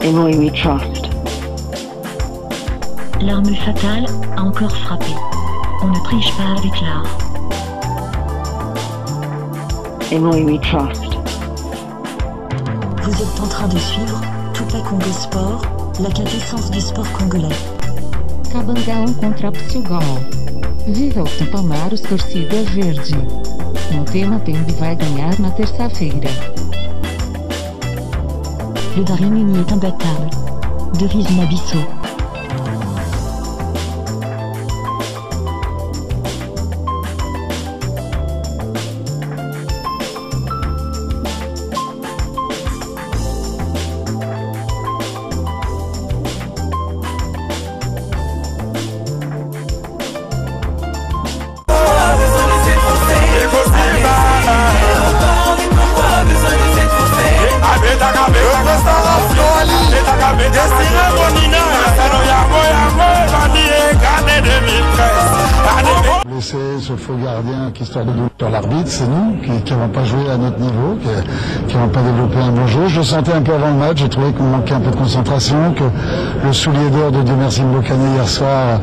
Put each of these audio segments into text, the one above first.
In We We Trust. L'arme fatale a encore frappé. On ne triche pas avec l'art. In We We Trust. Vous êtes en train de suivre toute la Congo Sport, la quintessence du sport congolais. Cabangão contra Portugal. Viva o Tupamar, os torcida verde. No tema Pembe vai ganhar na terça-feira. Le Daring uni est imbattable. Devise Nabisso. Ce faux gardien qui histoire de doute sur l'arbitre, c'est nous qui n'avons pas joué à notre niveau, qui n'avons pas développé un bon jeu. Je le sentais un peu avant le match, j'ai trouvé qu'on manquait un peu de concentration, que le soulier d'or de Dieu merci Mbokani hier soir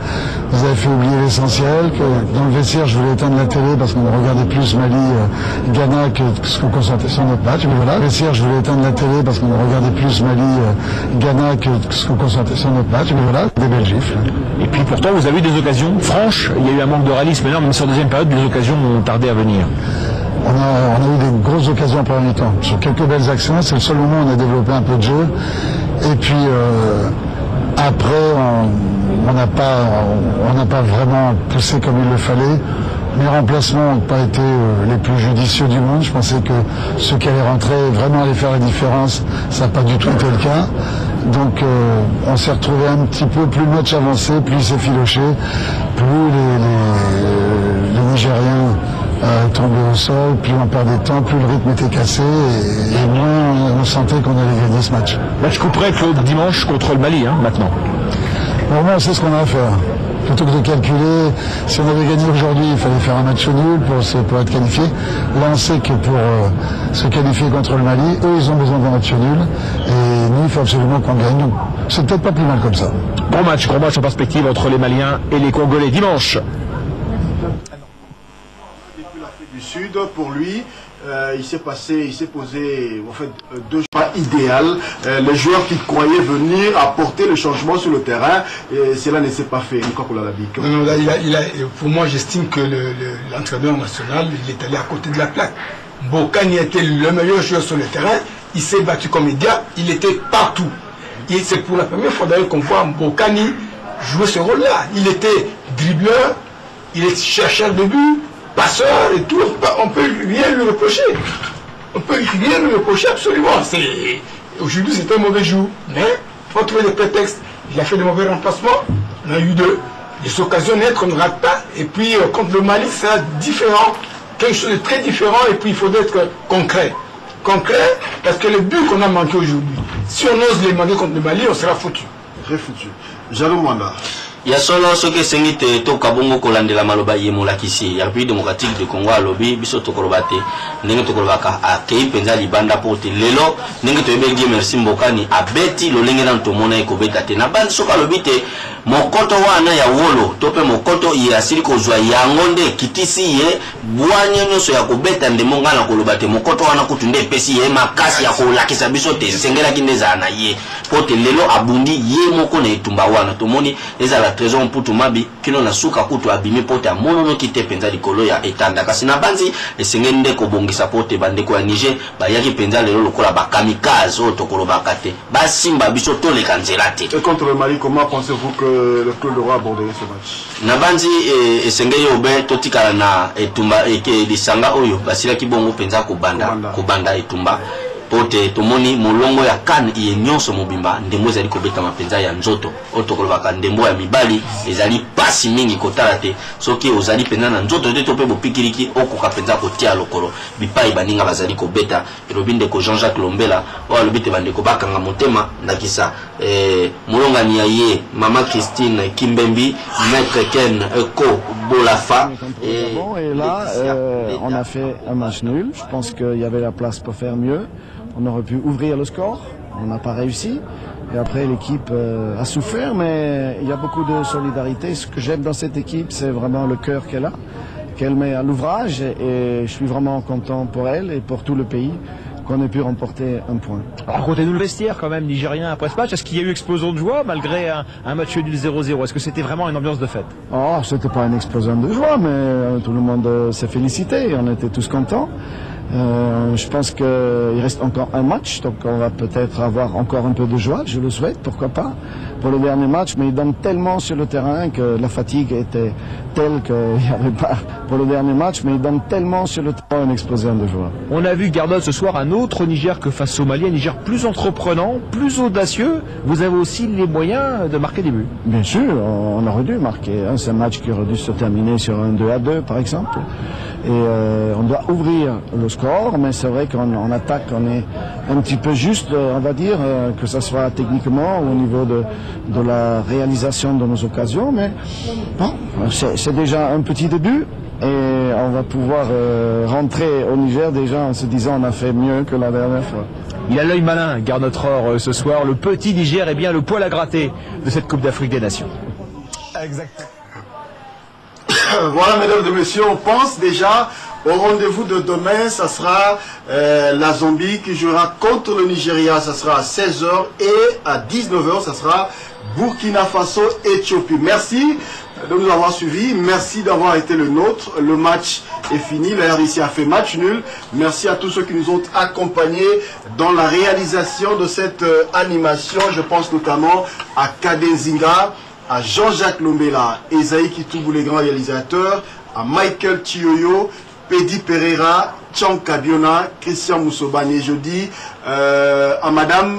vous avez fait oublier l'essentiel, que dans le vestiaire je voulais éteindre la télé parce qu'on regardait plus Mali-Ghana que ce qu'on concentrait sur notre match. Mais voilà, le vestiaire je voulais éteindre la télé parce qu'on regardait plus Mali-Ghana que ce qu'on concentrait sur notre match. Mais voilà, des belles gifles. Et puis pourtant vous avez eu des occasions franches, il y a eu un manque de réalisme énorme, mais sur la deuxième période les occasions ont tardé à venir. On a eu des grosses occasions en première mi-temps, sur quelques belles actions, c'est le seul moment où on a développé un peu de jeu. Et puis après on n'a pas vraiment poussé comme il le fallait. Mes remplacements n'ont pas été les plus judicieux du monde. Je pensais que ceux qui allaient rentrer vraiment allaient faire la différence. Ça n'a pas du tout été le cas. Donc on s'est retrouvé un petit peu, plus le match avançait, plus il s'est filoché, plus les Nigériens tombaient au sol, plus on perdait de temps, plus le rythme était cassé et moins on sentait qu'on allait gagner ce match. Match couperé Claude dimanche contre le Mali, maintenant. Normalement on sait ce qu'on a à faire. Plutôt que de calculer, si on avait gagné aujourd'hui, il fallait faire un match nul pour être qualifié. Là, on sait que pour se qualifier contre le Mali, eux, ils ont besoin d'un match nul. Et nous, il faut absolument qu'on gagne. Donc, c'est peut-être pas plus mal comme ça. Gros match en perspective entre les Maliens et les Congolais dimanche. Depuis l'Afrique du Sud, pour lui, il s'est posé en fait deux choix idéaux. Les joueurs qui croyaient venir apporter le changement sur le terrain, et cela ne s'est pas fait. Non, là, pour moi, j'estime que l'entraîneur national, il est allé à côté de la plaque. Mbokani était le meilleur joueur sur le terrain. Il s'est battu comme idiot. Il était partout. Et c'est pour la première fois d'ailleurs qu'on voit Mbokani jouer ce rôle-là. Il était dribbleur, il était chercheur de but, passeur et tout. On ne peut rien lui reprocher. On ne peut rien lui reprocher absolument. Aujourd'hui, c'est un mauvais jour. Mais il faut trouver des prétextes. Il a fait de mauvais remplacements. On a eu des occasions nettes qu'on ne rate pas. Et puis, contre le Mali, c'est différent. Quelque chose de très différent. Et puis, il faut être concret. Concret, parce que les buts qu'on a manqués aujourd'hui, si on ose les manquer contre le Mali, on sera foutu. Très foutu. Jalo Mwanda. Ya solo soki sengite to kabongo kolandela maloba yemolakisi ya République démocratique du Congo alobi biso tokolobate ndenge tokolobaka akei penza libanda pote lelo ndenge toyebeli merci Mbokani abeti lolenge na ntomona ekobeta te na bandi soka alobi te mokoto wana ya wolo tope mokoto yasili kozwa yango nde kitisi ye bwanya nyonso ya kobeta ndemonga na kolobate mokoto wana kutu nde pesi ye makasi ya kolakisa biso te sengelaki ndeza na ye pote lelo abundi ye moko na etumba wana tomoni eza la trésor mputu mabi kino na suka kutu abimi pote amonono kite penza likolo ya etanda kasi na banzi esengeli nde kobongisa pote bandeko ya Niger bayaki penza lelo lokola bakamikaze oyo tokolobaka te basimba biso toleka nzela te. Et contre le Mali, comment pensez-vous que le Claude Leroy aborderait ce match? Na banzi esengeli obe totikala na etumba lisanga oyo basilaki bongo penza kobanda etumba pote tomoni molongo ya kan iye nyonso mobimba ndembo ezali kobeta mapenza ya nzoto otokolobaka ndembo ya mibali ezali pasi mingi kotala te soki ozali penza na nzoto te to pe bopikiliki okoka penza kotia lokolo bipai baninga bazali kobeta elobi ndeko Jean-Jacques Lombela oyo alobi te bandeko bakanga motema ndakisa molongani ya ye mama Christine Kimbembi maître Ken Eko Bolafa et là on a fait un match nul. Je pense qu'il y avait la place pour faire mieux. On aurait pu ouvrir le score, on n'a pas réussi. Et après, l'équipe a souffert, mais il y a beaucoup de solidarité. Ce que j'aime dans cette équipe, c'est vraiment le cœur qu'elle met à l'ouvrage. Et je suis vraiment content pour elle et pour tout le pays qu'on ait pu remporter un point. Alors, racontez-nous le vestiaire quand même nigérien après ce match. Est-ce qu'il y a eu explosion de joie malgré un match nul 0-0? Est-ce que c'était vraiment une ambiance de fête? Oh, c'était pas une explosion de joie, mais tout le monde s'est félicité. On était tous contents. Je pense qu'il reste encore un match, donc on va peut-être avoir encore un peu de joie, je le souhaite, pourquoi pas, pour le dernier match, mais il donne tellement sur le terrain que la fatigue était telle qu'il n'y avait pas pour le dernier match, mais il donne tellement sur le terrain une explosion de joie. On a vu, Gardot, ce soir un autre Niger que face au Mali, un Niger plus entreprenant, plus audacieux. Vous avez aussi les moyens de marquer des buts. Bien sûr, on aurait dû marquer. C'est un match qui aurait dû se terminer sur un 2-2 par exemple. Et on doit ouvrir le score, mais c'est vrai qu'en attaque, on est un petit peu juste, on va dire, que ce soit techniquement ou au niveau de la réalisation de nos occasions. Mais bon, c'est déjà un petit début et on va pouvoir rentrer au Niger déjà en se disant on a fait mieux que la dernière fois. Il a l'œil malin, Garde Tror, ce soir. Le petit Niger est bien le poil à gratter de cette Coupe d'Afrique des Nations. Exactement. Voilà, mesdames et messieurs, on pense déjà au rendez-vous de demain. Ça sera la Zambie qui jouera contre le Nigeria. Ça sera à 16h et à 19h, ça sera Burkina Faso, Éthiopie. Merci de nous avoir suivis. Merci d'avoir été le nôtre. Le match est fini. La RDC a fait match nul. Merci à tous ceux qui nous ont accompagnés dans la réalisation de cette animation. Je pense notamment à Kadenzinga, à Jean-Jacques Lombela, Esaïe Kitoubou, les grands réalisateurs, à Michael Chioyo, Pedi Pereira, Tchan Kabiona, Christian Moussobani, je dis à Madame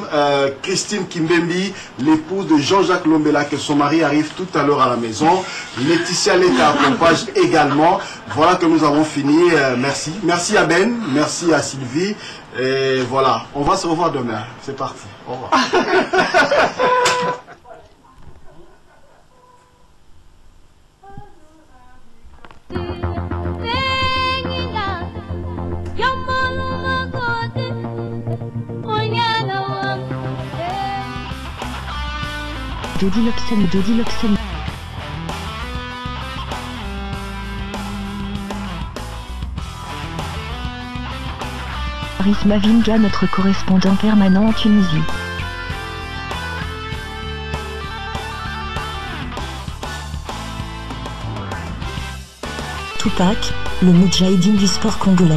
Christine Kimbembi, l'épouse de Jean-Jacques Lombela, que son mari arrive tout à l'heure à la maison. Laetitia Leta accompagne également. Voilà que nous avons fini. Merci. Merci à Ben, merci à Sylvie. Et voilà, on va se revoir demain. C'est parti. Au revoir. Dodi Lobsen. Paris Mavinga, notre correspondant permanent en Tunisie. Tupac, le Moudjahidine du sport congolais.